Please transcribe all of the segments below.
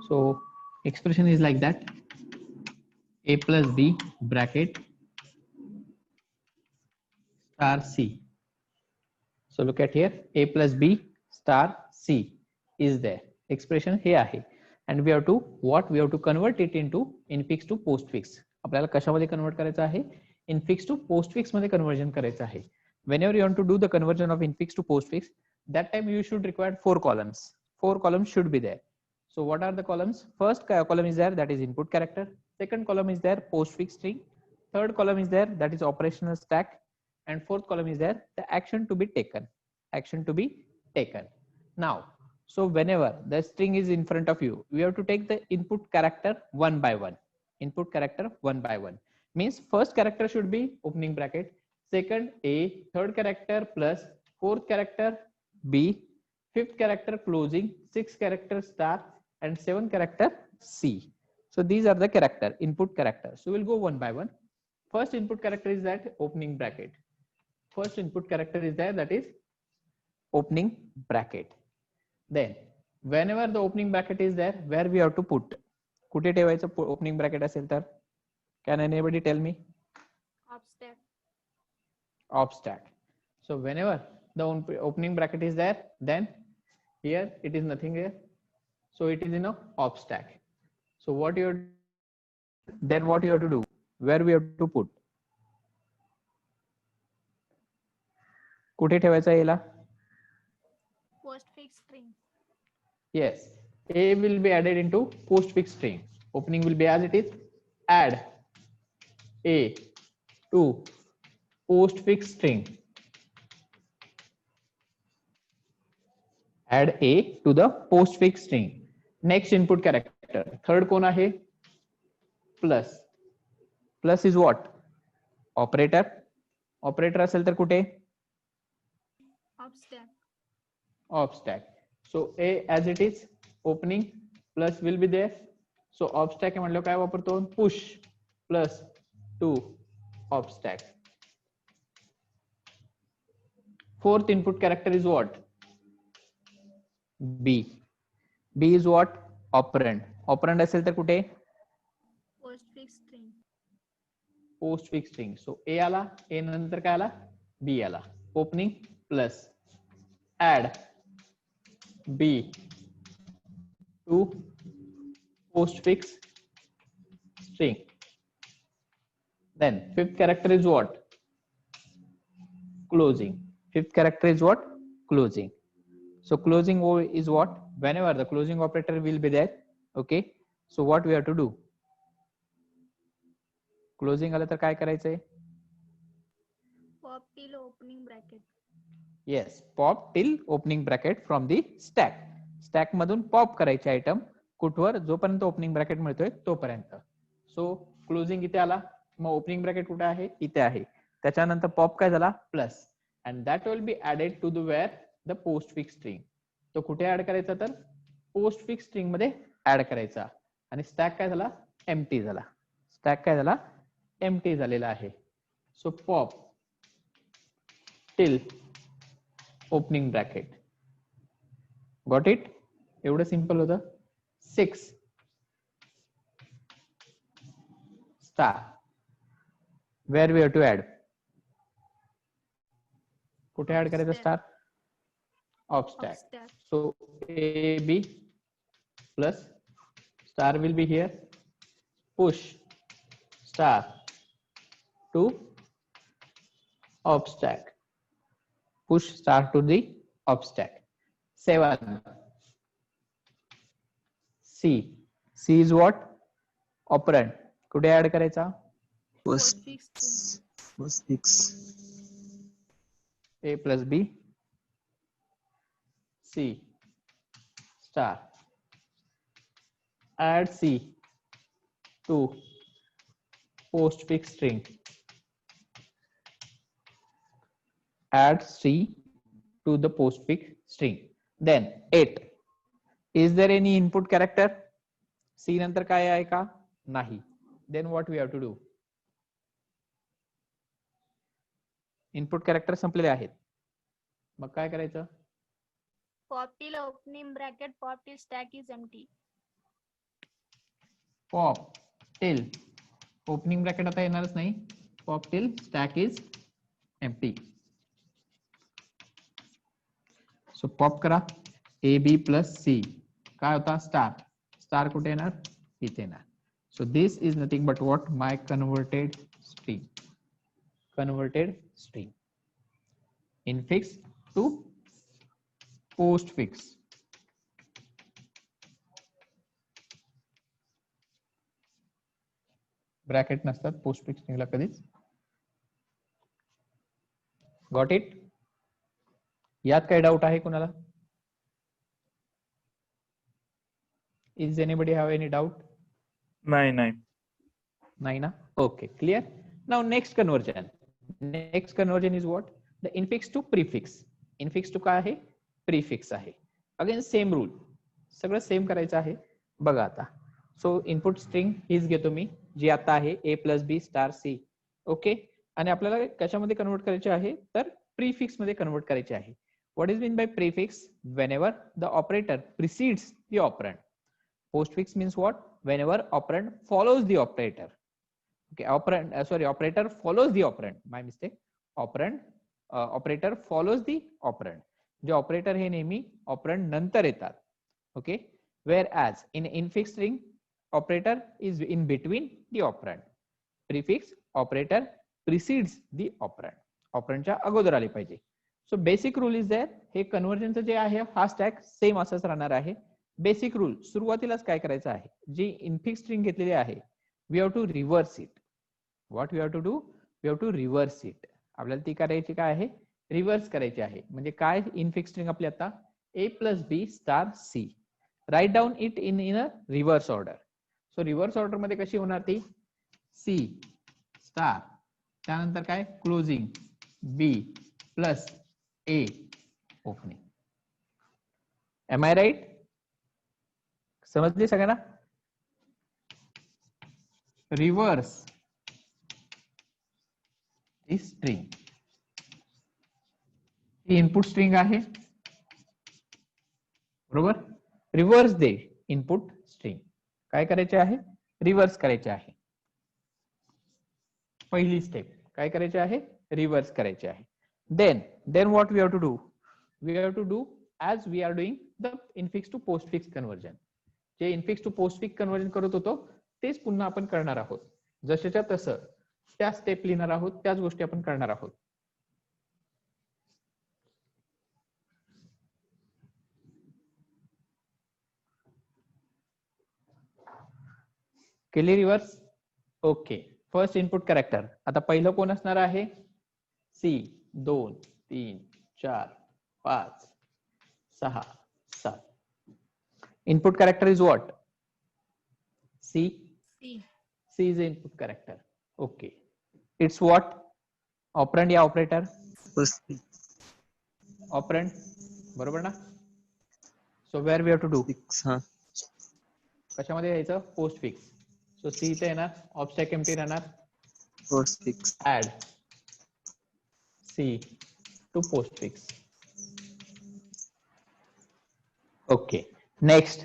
So expression is like that: a plus b bracket star c. So look at here, a plus b star c is there. Expression हे आहे. And we have to what? We have to convert it into infix to postfix. आपल्याला कशामध्ये convert करायचं आहे? Infix to postfix मध्ये conversion करायचं आहे. Whenever you want to do the conversion of infix to postfix, that time you should require 4 columns. 4 columns should be there. So what are the columns? First column is there, that is input character. Second column is there, postfix string. Third column is there, that is operational stack. And fourth column is there, the action to be taken. Action to be taken. Now, so whenever the string is in front of you, we have to take the input character one by one. Input character one by one. Means first character should be opening bracket, second A, third character plus, fourth character B, fifth character closing, sixth character star, and seventh character C. So these are the character, input character. So we'll go one by one. First input character is that opening bracket. First input character is there, that is opening bracket. Then whenever the opening bracket is there, where we have to put? कुठे ठेवायचं opening bracket असेल तर? Can anybody tell me? Op stack. Op stack. So whenever the opening bracket is there, then here it is nothing here. So it is in a op stack. So what you have, then what you have to do? Where we have to put? कुठे ठेवायचा याला? Postfix string. Yes, A will be added into postfix string. Opening will be as it is. Add A to postfix string. Add A to the postfix string. Next input character. Third कोण आहे? Plus. Plus is what? Operator. Operator असेल तर कुठे? Op stack. Op stack. So A as it is, opening plus will be there. So op stack हे म्हटलं काय वापरतो? Push plus 2 op stack. Fourth input character is what? B. B is what? Operand. Operand असेल तर कुठे? Postfix string. Postfix string. So A आला, A नंतर काय आला? B आला. Opening plus add B to postfix string. Then fifth character is what? Closing. Fifth character is what? Closing. So closing is what? Whenever the closing operator will be there. Okay. So what we have to do? Closing आलं तर काय करायचंय? Pop till opening bracket. Yes, pop till opening bracket from the stack. Stack मधून pop करायचे item कुठवर? जोपर्यंत opening bracket मिळतोय तोपर्यंत. सो closing इथे आला, मग ओपनिंग ब्रॅकेट कुठे आहे? इथे आहे. त्याच्यानंतर पॉप काय झाला? Plus. And that will be added to the where the postfix string. तो कुठे ऍड करायचा? तर पोस्टफिक्स स्ट्रिंग मध्ये ऍड करायचा. आणि स्टॅक काय झाला? एम्प्टी झाला. स्टॅक काय झाला? एम्प्टी झालेला आहे. So pop till opening bracket. Got it? एवढं सिंपल होतं. 6 star. Where we have to add? कुठे ऍड करायचं star? Of stack. So A B plus star will be here. Push star to of stack. Push star to the of stack. 7 C. C is what? Operand. कुठे add करायचा? postfix. A plus B C star. Add C to postfix string. Add C to the postfix string. Then 8. Is there any input character? C नंतर काय आहे का? नाही. Then what we have to do? Input character संपलेले आहेत. मग काय करायचं? Pop till opening bracket. Pop till stack is empty. Pop till opening bracket आता येणारच नाही, pop till stack is empty. So pop करा ए बी प्लस सी काय होता स्टार, स्टार कुठे येणार इथे येणार. So this is nothing but what my converted string, converted string infix to postfix. Bracket नसतात पोस्टफिक्स स्ट्रिंगला कधीच. Got it. यात काय डाऊट आहे कोणाला? Is anybody have any doubt? नाही नाही. नाही ना? Okay clear. Now next conversion. Next conversion is what? The infix to prefix. Infix to काय आहे? प्रीफिक्स आहे. अगेन सेम रूल, सगळं सेम करायचं आहे. बघा आता. सो इनपुट स्ट्रिंग हीच घेतो मी जी आता आहे ए प्लस बी स्टार सी. ओके. आणि आपल्याला कशामध्ये कन्वर्ट करायचे आहे तर प्रीफिक्स मध्ये कन्वर्ट करायचे आहे. What is mean by prefix? Whenever the operator precedes the operand. Postfix means what? Whenever operand follows the operator. Okay, operator follows the operand. My mistake. Operator follows the operand. जे operator हे नेहमी operand नंतर येतात. Okay. Whereas in infix string, operator is in between the operand. Prefix operator precedes the operand. ऑपरंडच्या अगोदर आले पाहिजे. So basic rule is there. हे कन्व्हर्जनचं जे आहे हा स्टॅक सेम असंच राहणार आहे. बेसिक रूल सुरुवातीलाच काय करायचं आहे, जी इनफिक्स स्ट्रिंग घेतलेली आहे we have to reverse it. What we have to do? We have to reverse it. आपल्याला ती करायची काय आहे? रिव्हर्स करायची आहे. म्हणजे काय इनफिक्स स्ट्रिंग आपली आता A plus B star C. Write down it in a reverse order. So reverse order मध्ये कशी होणार ती? सी स्टार त्यानंतर काय closing B plus A opening. Am I right? समजली सगळ्यांना? रिव्हर्स ही स्ट्रिंग, ही इनपुट स्ट्रिंग आहे बरोबर. Reverse the input string. काय करायचे आहे? रिव्हर्स करायचे आहे. पहिली स्टेप काय करायचे आहे? रिव्हर्स करायचे आहे. Then what we have to do? We have to do as we are doing the infix to postfix conversion. जे इनफिक्स टू पोस्टफिक्स कन्वर्जन करत होतो तेच पुन्हा आपण करणार आहोत. जसेच्या तसं त्या स्टेप लिहिणार आहोत, त्याच गोष्टी आपण करणार आहोत. केली reverse? Okay. First input character आता पहिलं कोण असणार आहे? C. 2 3 4 5 6 7. Input character is what? C. C is the input character. Okay. It's what? Operand या operator? Operand. बरोबर ना? So where we have to do? कशामध्ये यायचं? Postfix. So C इथे येणार, obstack empty राहणार. Postfix. Add C to postfix. Okay. Next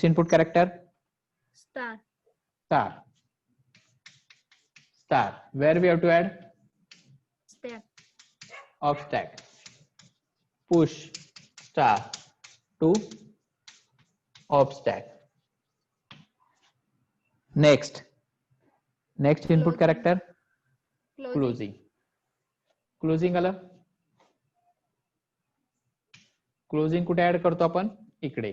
input character? Star. Star. Where we have to add? Stack. Obstack. Push star to obstack. Next input character? Closing आलं. Closing कुठे add करतो आपण? इकडे.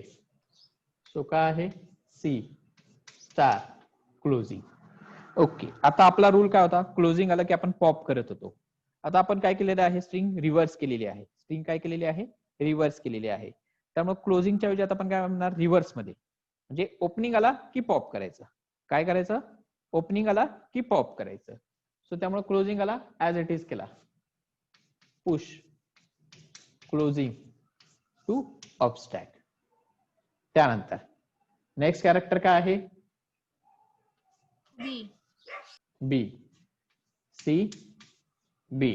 सो काय आहे? सी स्टार क्लोजिंग. ओके. आता आपला rule काय होता? क्लोजिंग आलं की आपण पॉप करत होतो. आता आपण काय केलेलं आहे? स्ट्रिंग रिव्हर्स केलेली आहे. स्ट्रिंग काय केलेली आहे? रिव्हर्स केलेली आहे. त्यामुळे क्लोजिंगच्या ऐवजी आता आपण काय म्हणणार? रिव्हर्स मध्ये. म्हणजे ओपनिंग आला की पॉप करायचं. काय करायचं? ओपनिंग आला की पॉप करायचं. सो त्यामुळे क्लोजिंग आला ऍज इट इज केला. Push closing to of stack. त्यानंतर नेक्स्ट कॅरेक्टर काय आहे? B. C B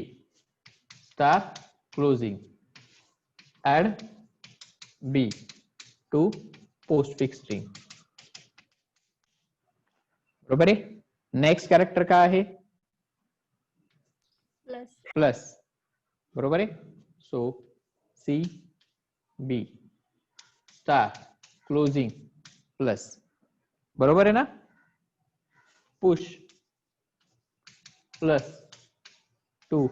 star closing add B to postfix string. बरोबर आहे. नेक्स्ट कॅरेक्टर काय आहे? Plus plus. बरोबर आहे. So C B star closing plus. बरोबर आहे ना? Push plus 2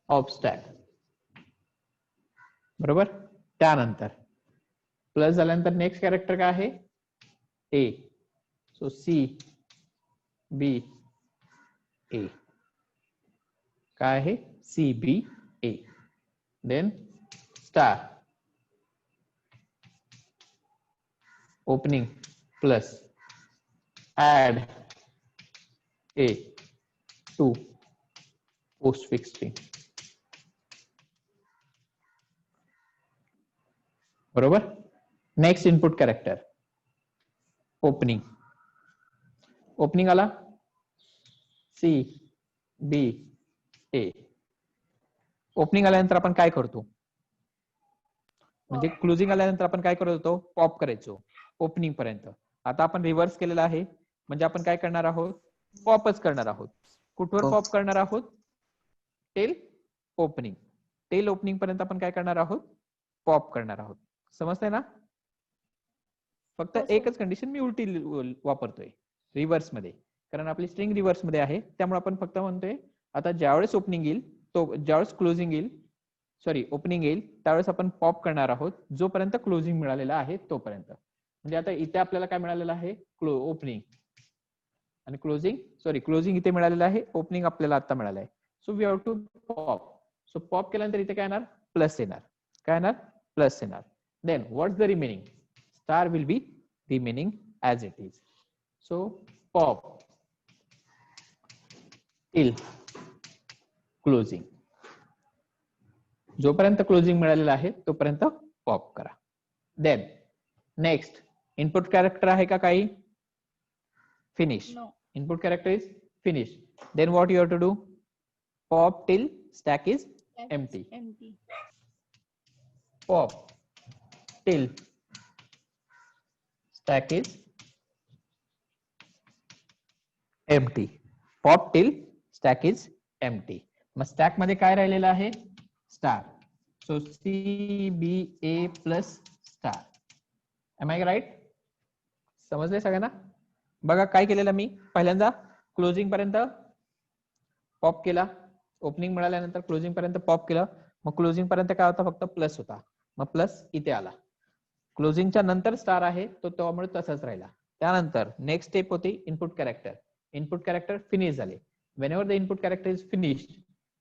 of stack. बरोबर. त्यानंतर प्लस झाल्यानंतर नेक्स्ट कॅरेक्टर काय आहे? A. So C B A. काय आहे? C B A. Then star opening plus add A to postfix string. बरोबर. Next input character opening. Opening आला सी बी ए. Opening आल्यानंतर आपण काय करतो? म्हणजे क्लोजिंग आल्यानंतर आपण काय करत होतो? पॉप करायचो ओपनिंग पर्यंत. आता आपण रिव्हर्स केलेला आहे, म्हणजे आपण काय करणार आहोत? पॉपच करणार आहोत. कुठवर पॉप करणार आहोत? Tell opening. टेल ओपनिंग पर्यंत आपण काय करणार आहोत? पॉप करणार आहोत. समजतंय ना? फक्त हो, सर. एकच कंडिशन मी उलटी वापरतोय रिव्हर्स मध्ये, कारण आपली स्ट्रिंग रिव्हर्स मध्ये आहे. त्यामुळे आपण फक्त म्हणतोय आता ज्यावेळेस ओपनिंग येईल तो, ज्यावेळेस क्लोजिंग येईल, सॉरी ओपनिंग येईल त्यावेळेस आपण पॉप करणार आहोत जोपर्यंत क्लोजिंग मिळालेला आहे तोपर्यंत. म्हणजे आता इथे आपल्याला काय मिळालेलं आहे? ओपनिंग. आणि क्लोजिंग, सॉरी क्लोजिंग इथे मिळालेलं आहे, ओपनिंग आपल्याला आता मिळालं आहे. So we have to pop. So pop केल्यानंतर इथे काय येणार? प्लस येणार. काय येणार? प्लस येणार. Then what's the remaining? Star will be remaining as it is. So pop till closing. जोपर्यंत क्लोजिंग मिळालेला आहे तोपर्यंत पॉप करा. देन नेक्स्ट इनपुट कॅरेक्टर आहे का काही? Finish. No. Input character is finish. Then what you have to do? Pop till stack is empty. Empty. Pop till stack is empty. Pop till stack is empty. मग stack मध्ये काय राहिलेलं आहे? Star. So C B A plus star. Am I right? समजले सगळ्यांना? बघा काय केलेलं मी. पहिल्यांदा क्लोजिंग पर्यंत पॉप केला, ओपनिंग मिळाल्यानंतर क्लोजिंग पर्यंत पॉप केलं. मग क्लोजिंग पर्यंत काय होता? फक्त प्लस होता. मग प्लस इथे आला. क्लोजिंगच्या नंतर स्टार आहे तो त्यामुळे तसाच राहिला. त्यानंतर नेक्स्ट स्टेप होती input character. Input character finish झाले. whenever the input character is finished,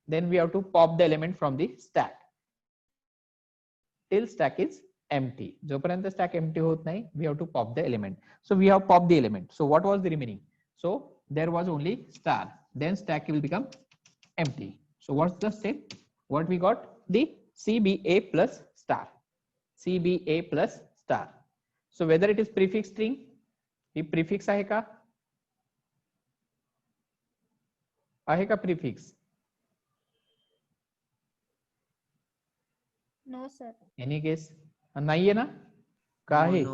then we have to pop the element from the stack till stack is empty. जोपर्यंत stack empty होत नाही, we have to pop the element. So we have popped the element. So what was the remaining? So there was only star. Then stack will become empty. So what's the step? What we got? The CBA plus star. CBA plus star. So whether it is prefix string, he prefix आहे का? आहे का prefix? No sir. Any guess? नाहीये ना? का आहे?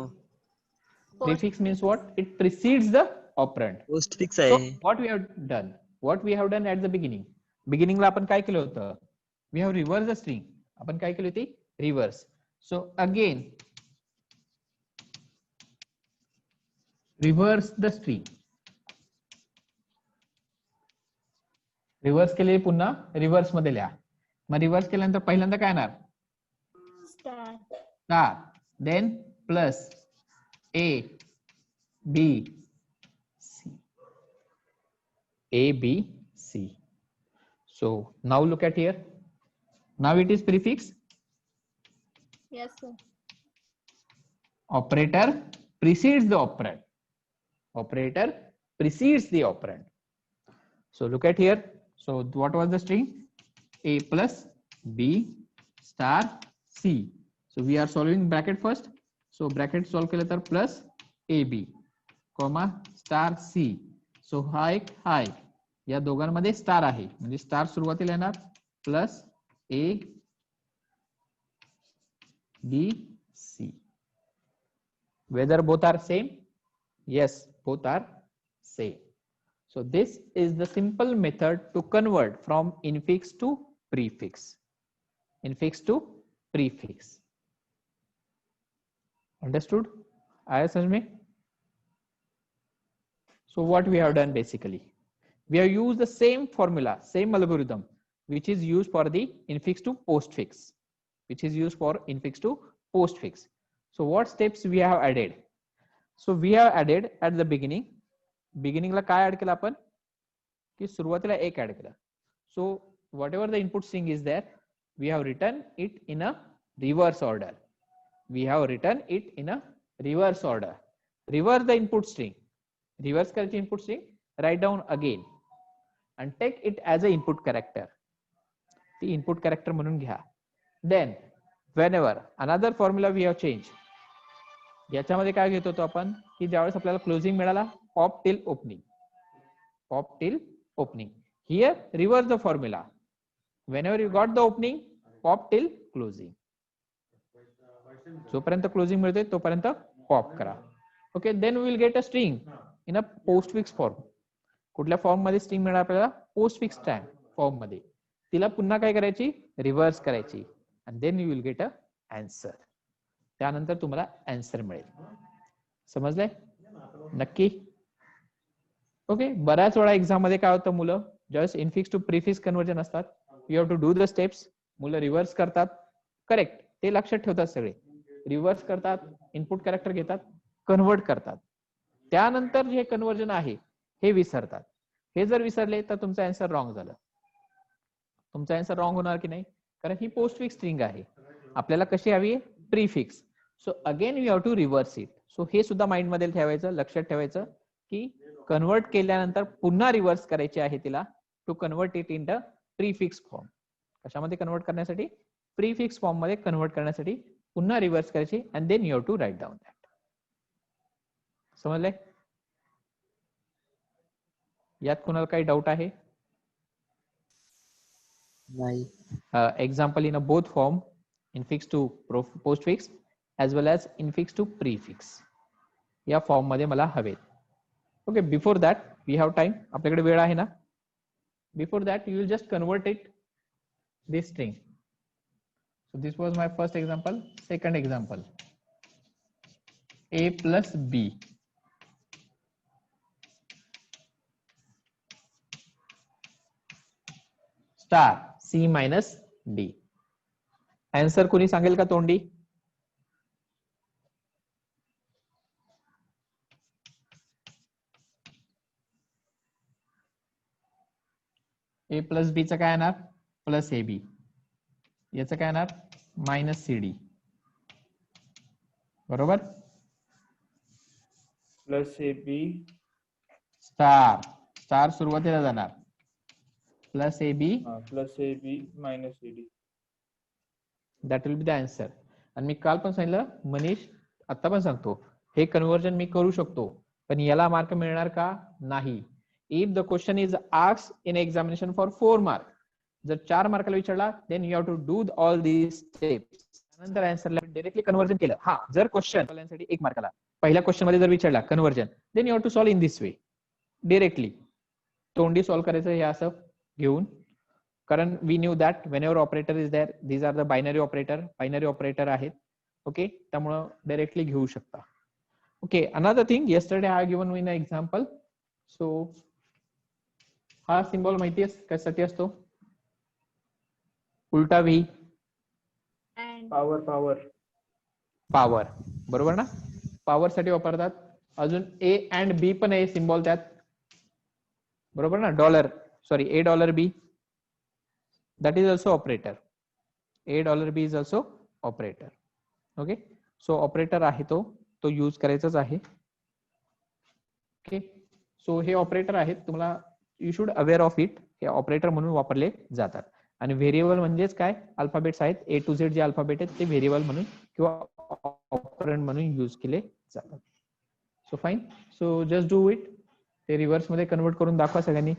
Prefix means what? It precedes the operand. Post fix So आहे. what we have done? What we have done at the beginning? Beginning ला आपण काय केलं होतं? We have reversed the string. आपण काय केली होती? Reverse. So again reverse the string. Reverse केले पुन्हा रिव्हर्स मध्ये लिहा. मग रिव्हर्स केल्यानंतर पहिल्यांदा काय येणार? Star. Star. Then plus A B C. A B C. So now look at here. Now it is prefix. Yes sir. Operator precedes the operand. Operator precedes the operand. So look at here. So what was the string? A plus B star C. So we are solving bracket first. So bracket solve केलं तर plus AB, comma star C. So हा एक हाय, या दोघांमध्ये star आहे म्हणजे star सुरुवातीला येणार plus A B C. Whether both are same? Yes, both are same. So this is the simple method to convert from infix to prefix. Infix to prefix. Understood? आया समझ में? So what we have done basically, we have used the same formula, same algorithm, which is used for the infix to postfix, which is used for infix to postfix. So what steps we have added? So we have added at the beginning ला काय add केलं आपण की सुरुवातीला एक add केलं. So whatever the input string is there, we have written it in a reverse order. We have written it in a reverse order. Reverse the input string. Reverse करायची input string, write down again and take it as a input character. ती input character म्हणून घ्या. Then whenever another formula we have changed, याच्यामध्ये काय घेत होतो आपण की ज्यावेळेस आपल्याला क्लोजिंग मिळाला, pop till opening, pop till opening. Here reverse the formula, whenever you got the opening, pop till closing. जोपर्यंत क्लोजिंग मिळते तोपर्यंत पॉप करा. Okay, then we will get a string in a postfix form. कुठल्या form मध्ये string मिळणार आपल्याला? Postfix form मध्ये. तिला पुन्हा काय करायची? रिव्हर्स करायची. And then you will get a answer. त्यानंतर तुम्हाला आन्सर मिळेल. समजलंय? नक्की? ओके. बऱ्याच वेळा एक्झाम मध्ये काय होतं, मुलं ज्यावेळेस इनफिक्स टू प्रीफिक्स कन्वर्जन असतात, you have to do the steps. मुलं रिव्हर्स करतात, करेक्ट, ते लक्षात ठेवतात सगळे. रिव्हर्स करतात, इनपुट कॅरेक्टर घेतात, कन्वर्ट करतात. त्यानंतर जे कन्वर्जन आहे हे विसरतात. हे जर विसरले तर तुमचं आन्सर रॉंग झालं. तुमचा आन्सर रॉंग होणार की नाही? कारण ही पोस्टफिक्स स्ट्रिंग आहे. आपल्याला कशी हवी आहे? Prefix. So again you have to reverse it. सो हे सुद्धा माइंड मध्ये ठेवायचं, लक्षात ठेवायचं की कन्वर्ट केल्यानंतर पुन्हा रिव्हर्स करायची आहे तिला, to convert it in the prefix form. कशामध्ये कन्वर्ट करण्यासाठी? प्रीफिक्स फॉर्म मध्ये कन्वर्ट करण्यासाठी पुन्हा रिव्हर्स करायची. And then you have to write down that. समजलंय? यात कोणाला काही डाऊट आहे? नाही. Example in a both form, infix to postfix as well as infix to prefix. या फॉर्म मध्ये मला हवेत. Okay, before that we have time. आपल्याकडे वेळ आहे ना? Before that you will just convert it this string. So this was my first example. Second example, a plus b star c minus d. Answer कोणी सांगेल का तोंडी? a plus B चं काय येणार? Plus A B. याचं काय येणार? Minus C D. बरोबर? Plus A B star, star सुरुवातीला जाणार, plus A B minus A D. That will be the answer. आणि मी काल पण सांगितलं, मनीष आता पण सांगतो, हे कन्वर्जन मी करू शकतो, पण याला मार्क मिळणार का? नाही. If the question is asked in examination for 4 mark, जर 4 मार्काला विचारला, then you have to do all these steps. त्यानंतर आन्सरला डायरेक्टली कन्वर्जन केलं. हा, जर क्वेश्चन साठी 1 मार्काला पहिल्या क्वेश्चन मध्ये जर विचारला conversion, then you have to solve in this way. Directly तोंडी सॉल्व करायचं हे असं घेऊन. कारण we knew that whenever operator is there, these are the binary operator आहेत. ओके, त्यामुळं डायरेक्टली घेऊ शकता. Okay, another thing, yesterday I have given in an example. So हा सिम्बॉल माहिती आहे कशासाठी असतो? उलटा व्ही. पॉवर, बरोबर ना? पॉवर साठी वापरतात. अजून ए अँड बी पण आहे सिम्बॉल त्यात, बरोबर ना? $A$B, that is also operator. $A$B is also operator. Okay, so operator आहे तो यूज करायचाच आहे. ओके, सो हे ऑपरेटर आहेत, तुम्हाला you should aware of it. हे ऑपरेटर म्हणून वापरले जातात. आणि व्हेरिएबल म्हणजेच काय? अल्फाबेट्स आहेत, A to Z J alphabet आहेत ते व्हेरिएबल म्हणून किंवा ऑपरंड म्हणून यूज केले जातात. So fine, so just do it. ते रिव्हर्स मध्ये कन्वर्ट करून दाखवा सगळ्यांनी.